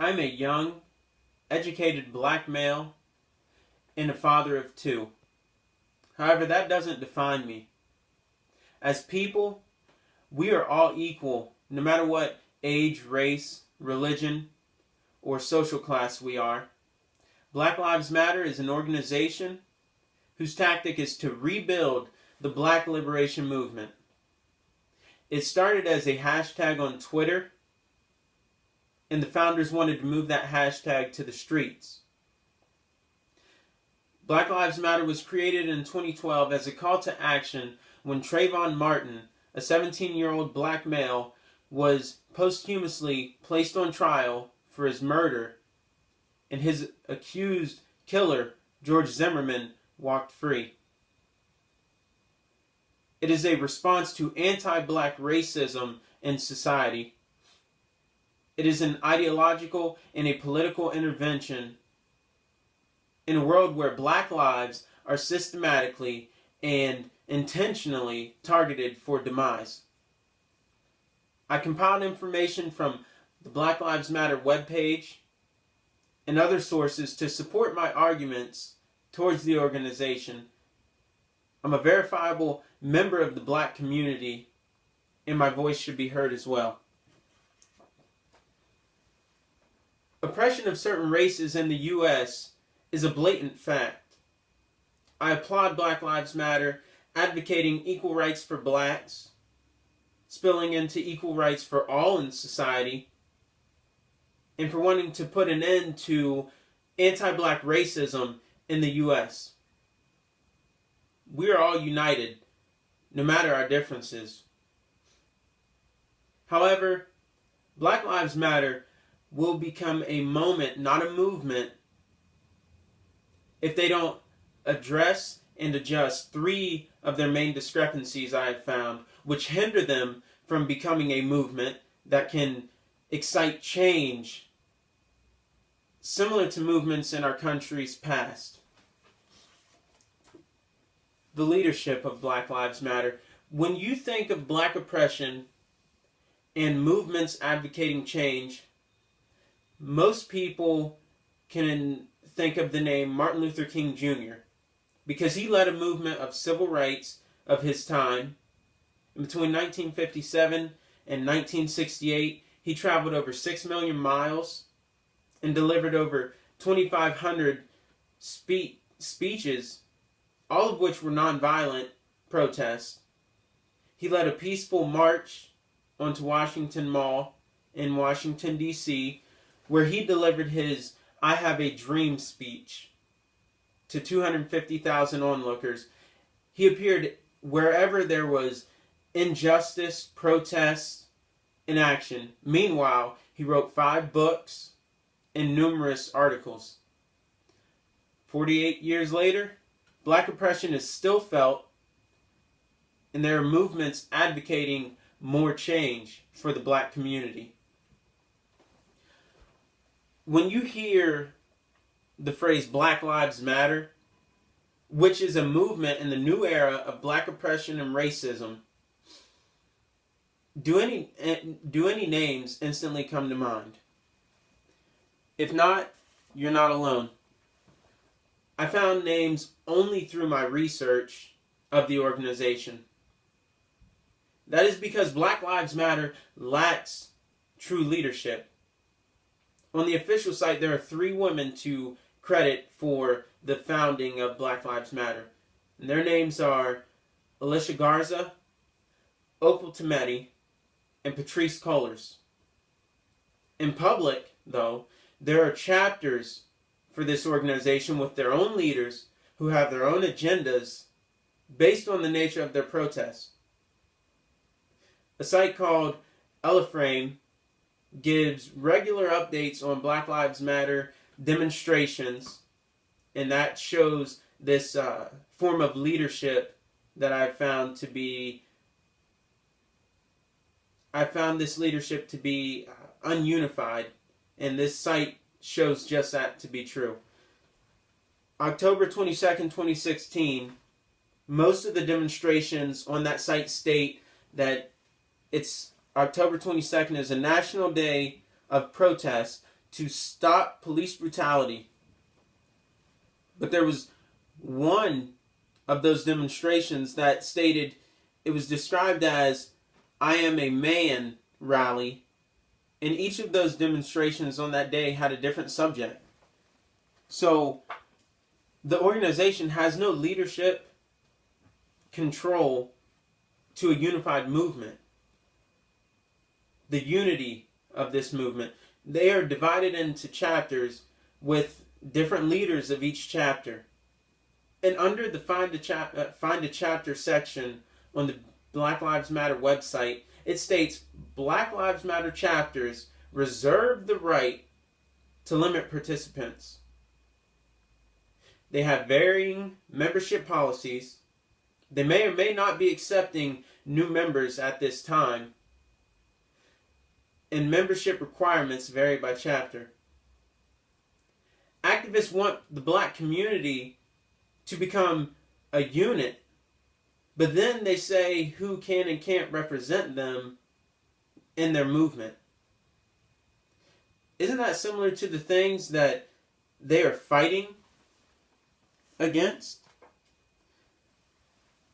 I'm a young, educated black male and a father of two. However, that doesn't define me. As people, we are all equal, no matter what age, race, religion, or social class we are. Black Lives Matter is an organization whose tactic is to rebuild the Black liberation movement. It started as a hashtag on Twitter, and the founders wanted to move that hashtag to the streets. Black Lives Matter was created in 2012 as a call to action when Trayvon Martin, a 17-year-old black male, was posthumously placed on trial for his murder, and his accused killer, George Zimmerman, walked free. It is a response to anti-black racism in society. It is an ideological and a political intervention in a world where black lives are systematically and intentionally targeted for demise. I compiled information from the Black Lives Matter webpage and other sources to support my arguments towards the organization. I'm a verifiable member of the black community, and my voice should be heard as well. Oppression of certain races in the U.S. is a blatant fact. I applaud Black Lives Matter advocating equal rights for blacks, spilling into equal rights for all in society, and for wanting to put an end to anti-black racism in the U.S. We are all united, no matter our differences. However, Black Lives Matter will become a moment, not a movement, if they don't address and adjust three of their main discrepancies I have found, which hinder them from becoming a movement that can excite change similar to movements in our country's past. The leadership of Black Lives Matter. When you think of black oppression and movements advocating change, most people can think of the name Martin Luther King Jr. because he led a movement of civil rights of his time. Between 1957 and 1968, he traveled over 6 million miles and delivered over 2,500 speeches, all of which were nonviolent protests. He led a peaceful march onto Washington Mall in Washington, D.C., where he delivered his I Have a Dream speech to 250,000 onlookers. He appeared wherever there was injustice, protest, and action. Meanwhile, he wrote 5 books and numerous articles. 48 years later, black oppression is still felt, and there are movements advocating more change for the black community. When you hear the phrase Black Lives Matter, which is a movement in the new era of black oppression and racism, do any names instantly come to mind? If not, you're not alone. I found names only through my research of the organization. That is because Black Lives Matter lacks true leadership. On the official site, there are 3 women to credit for the founding of Black Lives Matter. And their names are Alicia Garza, Opal Tometi, and Patrisse Cullors. In public, though, there are chapters for this organization with their own leaders who have their own agendas based on the nature of their protests. A site called Eleframe gives regular updates on Black Lives Matter demonstrations, and that shows this form of leadership that I've found this leadership to be ununified, and this site shows just that to be true. October 22nd, 2016, most of the demonstrations on that site state that it's October 22nd is a national day of protest to stop police brutality. But there was one of those demonstrations that stated, it was described as "I am a man" rally, and each of those demonstrations on that day had a different subject. So the organization has no leadership control to a unified movement. The unity of this movement, they are divided into chapters with different leaders of each chapter. And under the Find a Chapter section on the Black Lives Matter website, it states Black Lives Matter chapters reserve the right to limit participants. They have varying membership policies. They may or may not be accepting new members at this time. And membership requirements vary by chapter. Activists want the black community to become a unit, but then they say who can and can't represent them in their movement. Isn't that similar to the things that they are fighting against?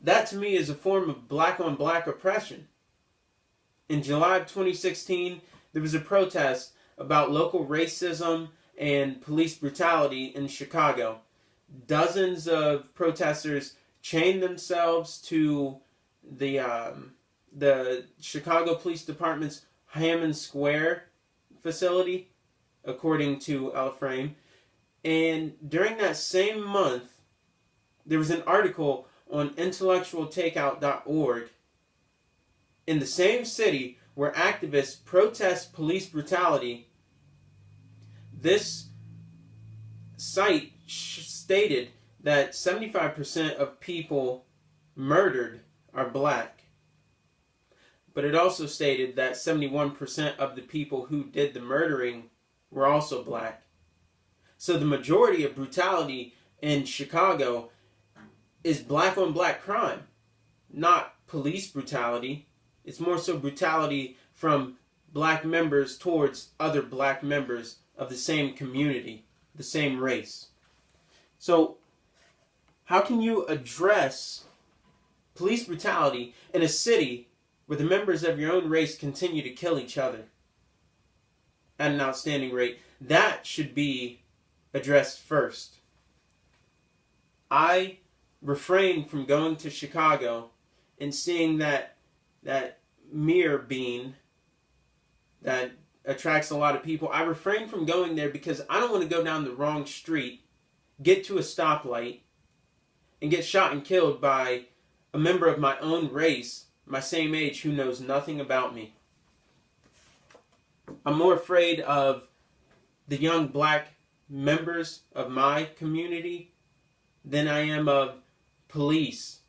That to me is a form of black on black oppression. In July of 2016, there was a protest about local racism and police brutality in Chicago. Dozens of protesters chained themselves to the Chicago Police Department's Hammond Square facility, according to L-Frame. And during that same month, there was an article on intellectualtakeout.org in the same city where activists protest police brutality. This site stated that 75% of people murdered are black. But it also stated that 71% of the people who did the murdering were also black. So the majority of brutality in Chicago is black on black crime, not police brutality. It's more so brutality from black members towards other black members of the same community, the same race. So how can you address police brutality in a city where the members of your own race continue to kill each other at an outstanding rate? That should be addressed first. I refrain from going to Chicago and seeing that mirror bean that attracts a lot of people. I refrain from going there because I don't want to go down the wrong street, get to a stoplight, and get shot and killed by a member of my own race, my same age, who knows nothing about me. I'm more afraid of the young black members of my community than I am of police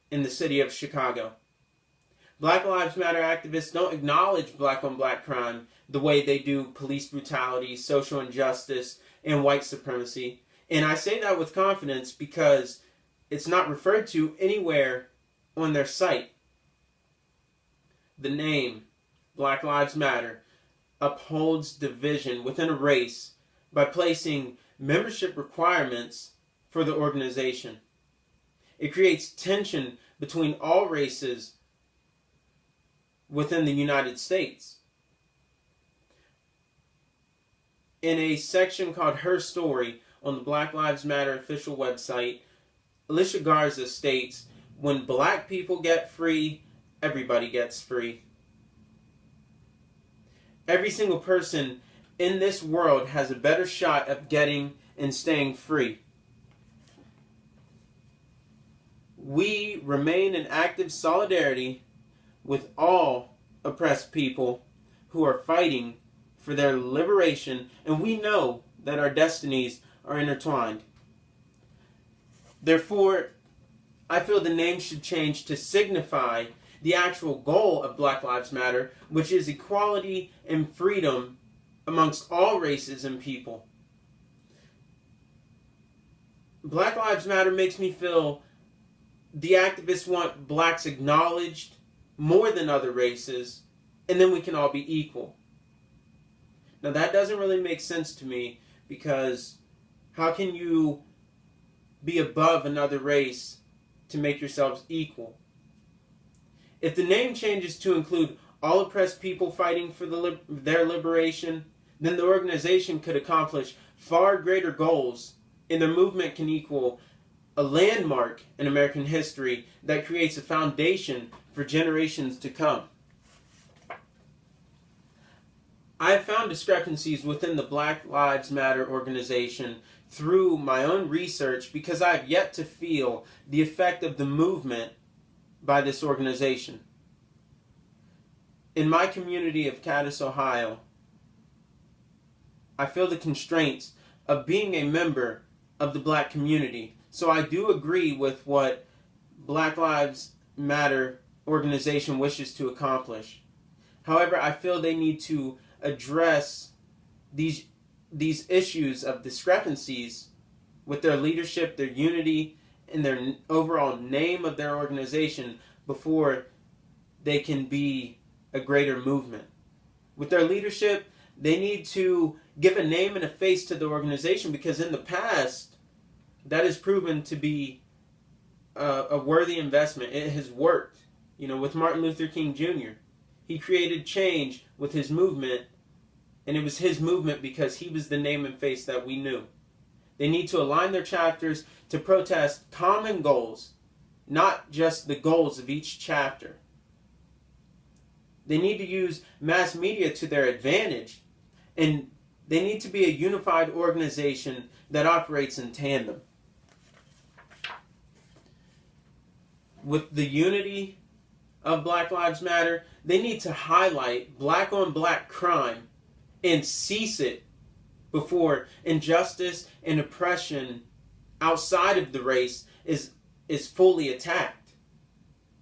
in the city of Chicago. Black Lives Matter activists don't acknowledge black on black crime the way they do police brutality, social injustice, and white supremacy. And I say that with confidence because it's not referred to anywhere on their site. The name Black Lives Matter upholds division within a race by placing membership requirements for the organization. It creates tension between all races within the United States. In a section called Her Story on the Black Lives Matter official website, Alicia Garza states, "When black people get free, everybody gets free." Every single person in this world has a better shot of getting and staying free. We remain in active solidarity with all oppressed people who are fighting for their liberation, and we know that our destinies are intertwined. Therefore, I feel the name should change to signify the actual goal of Black Lives Matter, which is equality and freedom amongst all races and people. Black Lives Matter makes me feel the activists want blacks acknowledged more than other races, and then we can all be equal. Now that doesn't really make sense to me, because how can you be above another race to make yourselves equal? If the name changes to include all oppressed people fighting for their liberation, then the organization could accomplish far greater goals, and their movement can equal a landmark in American history that creates a foundation for generations to come. I have found discrepancies within the Black Lives Matter organization through my own research, because I have yet to feel the effect of the movement by this organization. In my community of Cadiz, Ohio, I feel the constraints of being a member of the black community. So I do agree with what Black Lives Matter organization wishes to accomplish. However, I feel they need to address these issues of discrepancies with their leadership, their unity, and their overall name of their organization before they can be a greater movement. With their leadership, they need to give a name and a face to the organization, because in the past, that has proven to be a worthy investment. It has worked. With Martin Luther King Jr., he created change with his movement, and it was his movement because he was the name and face that we knew. They need to align their chapters to protest common goals, not just the goals of each chapter. They need to use mass media to their advantage, and they need to be a unified organization that operates in tandem. With the unity of Black Lives Matter, they need to highlight black-on-black crime and cease it before injustice and oppression outside of the race is fully attacked.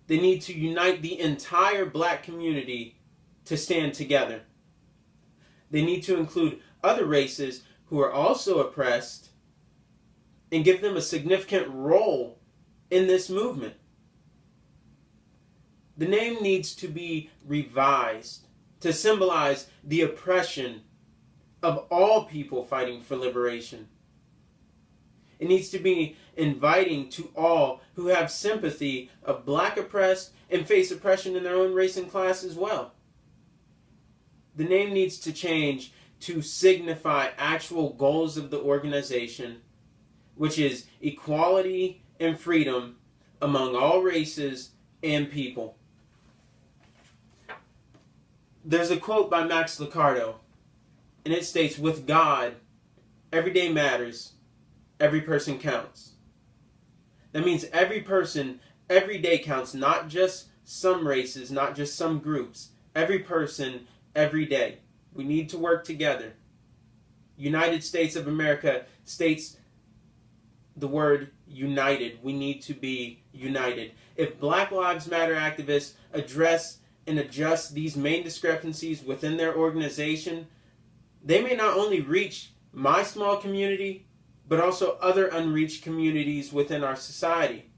They need to unite the entire black community to stand together. They need to include other races who are also oppressed and give them a significant role in this movement. The name needs to be revised to symbolize the oppression of all people fighting for liberation. It needs to be inviting to all who have sympathy of black oppressed and face oppression in their own race and class as well. The name needs to change to signify actual goals of the organization, which is equality and freedom among all races and people. There's a quote by Max Lucado, and it states, "With God, every day matters, every person counts." That means every person, every day counts, not just some races, not just some groups. Every person, every day. We need to work together. United States of America states the word united. We need to be united. If Black Lives Matter activists address and adjust these main discrepancies within their organization, they may not only reach my small community, but also other unreached communities within our society,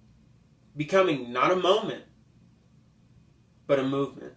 becoming not a moment, but a movement.